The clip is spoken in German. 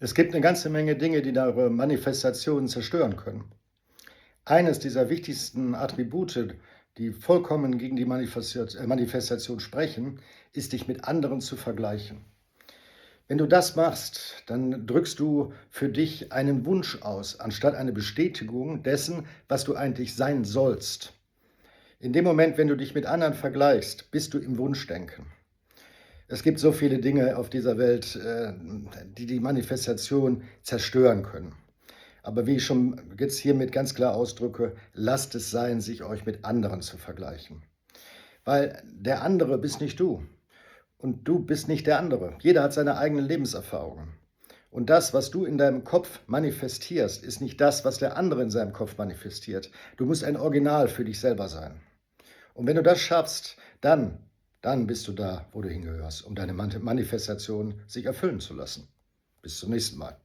Es gibt eine ganze Menge Dinge, die eure Manifestationen zerstören können. Eines dieser wichtigsten Attribute, die vollkommen gegen die Manifestation sprechen, ist, dich mit anderen zu vergleichen. Wenn du das machst, dann drückst du für dich einen Wunsch aus, anstatt eine Bestätigung dessen, was du eigentlich sein sollst. In dem Moment, wenn du dich mit anderen vergleichst, bist du im Wunschdenken. Es gibt so viele Dinge auf dieser Welt, die die Manifestation zerstören können. Aber wie ich schon jetzt hiermit ganz klar ausdrücke, lasst es sein, sich euch mit anderen zu vergleichen. Weil der andere bist nicht du und du bist nicht der andere. Jeder hat seine eigenen Lebenserfahrungen. Und das, was du in deinem Kopf manifestierst, ist nicht das, was der andere in seinem Kopf manifestiert. Du musst ein Original für dich selber sein. Und wenn du das schaffst, dann bist du da, wo du hingehörst, um deine Manifestation sich erfüllen zu lassen. Bis zum nächsten Mal.